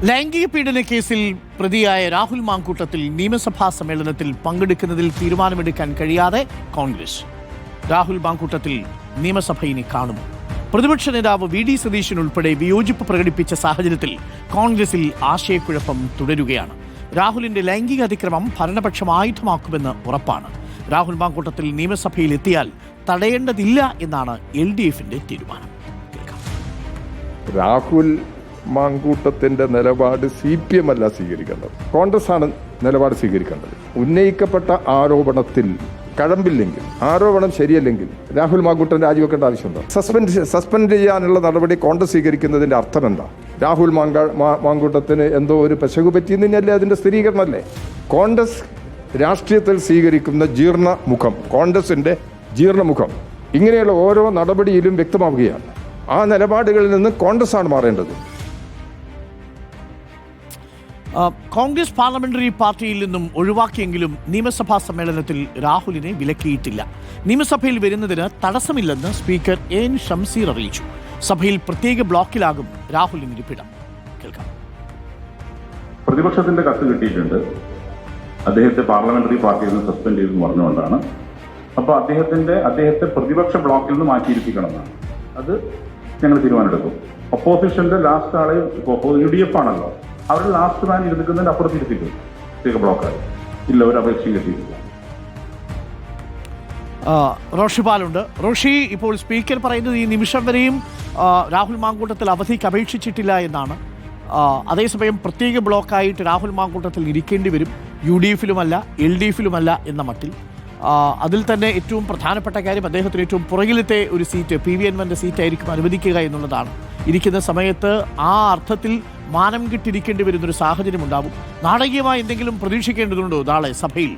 ലൈംഗിക പീഡന കേസിൽ പ്രതിയായ രാഹുൽ മാങ്കൂട്ടത്തിൽ നിയമസഭാ സമ്മേളനത്തിൽ പങ്കെടുക്കുന്നതിൽ തീരുമാനമെടുക്കാൻ കഴിയാതെ കോൺഗ്രസ്. രാഹുൽ മാങ്കൂട്ടത്തിൽ നിയമസഭയിനെ കാണും. പ്രതിപക്ഷ നേതാവ് വി ഡി സതീശൻ ഉൾപ്പെടെ വിയോജിപ്പ് പ്രകടിപ്പിച്ച സാഹചര്യത്തിൽ കോൺഗ്രസിൽ ആശയക്കുഴപ്പം തുടരുകയാണ്. രാഹുലിന്റെ ലൈംഗിക അതിക്രമം ഭരണപക്ഷം ആയുധമാക്കുമെന്ന് ഉറപ്പാണ്. രാഹുൽ മാങ്കൂട്ടത്തിൽ നിയമസഭയിൽ എത്തിയാൽ തടയേണ്ടതില്ല എന്നാണ് LDFന്റെ തീരുമാനം. രാഹുൽ മാങ്കൂട്ടത്തിന്റെ നിലപാട് CPM അല്ല സ്വീകരിക്കേണ്ടത്, കോൺഗ്രസ് ആണ് നിലപാട് സ്വീകരിക്കേണ്ടത്. ഉന്നയിക്കപ്പെട്ട ആരോപണത്തിൽ കഴമ്പില്ലെങ്കിൽ, ആരോപണം ശരിയല്ലെങ്കിൽ രാഹുൽ മാങ്കൂട്ടൻ രാജിവെക്കേണ്ട ആവശ്യമുണ്ടോ? സസ്പെൻഡ് ചെയ്യാനുള്ള നടപടി കോൺഗ്രസ് സ്വീകരിക്കുന്നതിന്റെ അർത്ഥം എന്താ? രാഹുൽ മാങ്കൂട്ടത്തിന് എന്തോ ഒരു പെശകു പറ്റിയെന്നല്ലേ അതിന്റെ സ്ഥിരീകരണമല്ലേ? കോൺഗ്രസ് രാഷ്ട്രീയത്തിൽ സ്വീകരിക്കുന്ന ജീർണമുഖം, കോൺഗ്രസിന്റെ ജീർണമുഖം ഇങ്ങനെയുള്ള ഓരോ നടപടിയിലും വ്യക്തമാവുകയാണ്. ആ നിലപാടുകളിൽ നിന്ന് കോൺഗ്രസ് ആണ് മാറേണ്ടത്. കോൺഗ്രസ് പാർലമെന്ററി പാർട്ടിയിൽ നിന്നും ഒഴിവാക്കിയെങ്കിലും നിയമസഭാ സമ്മേളനത്തിൽ രാഹുലിനെ വിലക്കിയിട്ടില്ല. നിയമസഭയിൽ വരുന്നതിന് തടസ്സമില്ലെന്ന് സ്പീക്കർ AN ഷംസീർ അറിയിച്ചു. സഭയിൽ പ്രത്യേക ബ്ലോക്കിലാകും രാഹുലിന് ഇരിപ്പിടം. കേൾക്കാം. പ്രതിപക്ഷത്തിന്റെ കത്ത് കിട്ടിയിട്ടുണ്ട്. അദ്ദേഹത്തെ പാർലമെന്ററി പാർട്ടിയിൽ നിന്ന് സസ്പെൻഡ് ചെയ്തെന്ന് പറഞ്ഞുകൊണ്ടാണ്. അപ്പോൾ അദ്ദേഹത്തെ പ്രതിപക്ഷ ബ്ലോക്കിൽ നിന്ന് മാറ്റിയിരിപ്പിക്കണമെന്നാണ്. അത് ഞങ്ങൾ തീരുമാനമെടുക്കും. ഒപ്പോസിഷന്റെ ലാസ്റ്റ് ആളെ UDF ആണല്ലോ, അവരുടെ ലാസ്റ്റ് മാൻ ഇരുന്നിക്കുന്നതിന് അപ്പുറത്തിരുത്തിക്കും. പ്രത്യേക ബ്ലോക്കായി ഇല്ല, ഒരു അപേക്ഷയും കിട്ടിയിട്ടില്ല. റോഷിപാലുണ്ട്. റോഷി, ഇപ്പോൾ സ്പീക്കർ പറയുന്നത് ഈ നിമിഷം വരെയും രാഹുൽ മാങ്കൂട്ടത്തിൽ അവധിക്ക് അപേക്ഷിച്ചിട്ടില്ല എന്നാണ്. അതേസമയം പ്രത്യേക ബ്ലോക്കായിട്ട് രാഹുൽ മാങ്കൂട്ടത്തിൽ ഇരിക്കേണ്ടി വരും. UDFിലുമല്ല LDFിലുമല്ല എന്ന മട്ടിൽ. അതിൽ തന്നെ ഏറ്റവും പ്രധാനപ്പെട്ട കാര്യം അദ്ദേഹത്തിന് ഏറ്റവും പുറകിലത്തെ ഒരു സീറ്റ് PVN1 സീറ്റായിരിക്കും അനുവദിക്കുക എന്നുള്ളതാണ്. ഇരിക്കുന്ന സമയത്ത് ആ അർത്ഥത്തിൽ മാനം കിട്ടിരിക്കേണ്ടി വരുന്നൊരു സാഹചര്യം ഉണ്ടാവും. നാടകീയമായി എന്തെങ്കിലും പ്രതീക്ഷിക്കേണ്ടതുണ്ടോ നാളെ സഭയിൽ?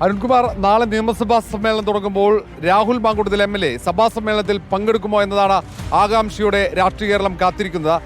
അരുൺകുമാർ, നാളെ നിയമസഭാ സമ്മേളനം തുടങ്ങുമ്പോൾ രാഹുൽ മാങ്കൂട്ടത്തിൽ MLA സഭാ സമ്മേളനത്തിൽ പങ്കെടുക്കുമോ എന്നതാണ് ആകാംക്ഷയോടെ രാഷ്ട്രീയ കേരളം കാത്തിരിക്കുന്നത്.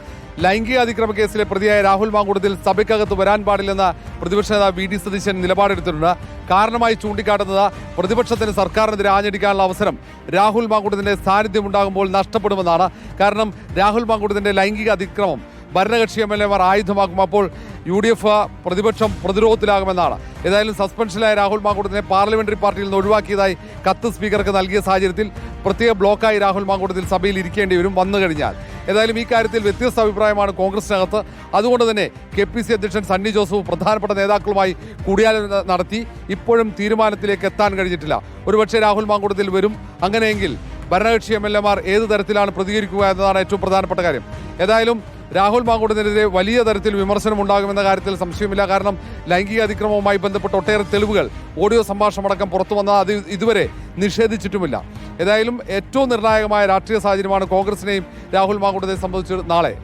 ലൈംഗിക അതിക്രമ കേസിലെ പ്രതിയായ രാഹുൽ മാങ്കൂട്ടത്തിൽ സഭയ്ക്കകത്ത് വരാൻ പാടില്ലെന്ന് പ്രതിപക്ഷ നേതാവ് വി ഡി സതീശൻ നിലപാടെടുത്തിട്ടുണ്ട്. കാരണമായി ചൂണ്ടിക്കാട്ടുന്നത് പ്രതിപക്ഷത്തിന് സർക്കാരിനെതിരെ ആഞ്ഞടിക്കാനുള്ള അവസരം രാഹുൽ മാങ്കൂട്ടത്തിന്റെ സാന്നിധ്യം ഉണ്ടാകുമ്പോൾ നഷ്ടപ്പെടുമെന്നാണ്. കാരണം രാഹുൽ മാങ്കൂട്ടത്തിന്റെ ലൈംഗിക അതിക്രമം ഭരണകക്ഷി MLA ആയുധമാക്കും. അപ്പോൾ UDF പ്രതിപക്ഷം പ്രതിരോധത്തിലാകുമെന്നാണ്. ഏതായാലും സസ്പെൻഷനിലായ രാഹുൽ മാങ്കൂട്ടത്തിനെ പാർലമെന്ററി പാർട്ടിയിൽ നിന്ന് ഒഴിവാക്കിയതായി കത്ത് സ്പീക്കർക്ക് നൽകിയ സാഹചര്യത്തിൽ പ്രത്യേക ബ്ലോക്കായി രാഹുൽ മാങ്കൂട്ടത്തിൽ സഭയിൽ ഇരിക്കേണ്ടി വരും വന്നു കഴിഞ്ഞാൽ. ഏതായാലും ഈ കാര്യത്തിൽ വ്യത്യസ്ത അഭിപ്രായമാണ് കോൺഗ്രസിനകത്ത്. അതുകൊണ്ട് തന്നെ KPC അധ്യക്ഷൻ സണ്ണി ജോസഫ് പ്രധാനപ്പെട്ട നേതാക്കളുമായി കൂടിയാലോചന നടത്തി. ഇപ്പോഴും തീരുമാനത്തിലേക്ക് എത്താൻ കഴിഞ്ഞിട്ടില്ല. ഒരുപക്ഷെ രാഹുൽ മാങ്കൂട്ടത്തിൽ വരും. അങ്ങനെയെങ്കിൽ ഭരണകക്ഷി MLA ഏത് തരത്തിലാണ് പ്രതികരിക്കുക എന്നതാണ് ഏറ്റവും പ്രധാനപ്പെട്ട കാര്യം. ഏതായാലും രാഹുൽ മാങ്കൂട്ടത്തിനെതിരെ വലിയ തരത്തിൽ വിമർശനം ഉണ്ടാകുമെന്ന കാര്യത്തിൽ സംശയമില്ല. കാരണം ലൈംഗിക അതിക്രമവുമായി ബന്ധപ്പെട്ട ഒട്ടേറെ തെളിവുകൾ, ഓഡിയോ സംഭാഷണമടക്കം പുറത്തു വന്നാൽ അത് ഇതുവരെ നിഷേധിച്ചിട്ടുമില്ല. ഏതായാലും ഏറ്റവും നിർണായകമായ രാഷ്ട്രീയ സാഹചര്യമാണ് കോൺഗ്രസിനെയും രാഹുൽ മാങ്കൂട്ടത്തെ സംബന്ധിച്ച് നാളെ.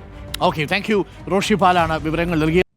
Okay, thank you. റോഷിപാലാണ് വിവരങ്ങൾ നൽകിയത്.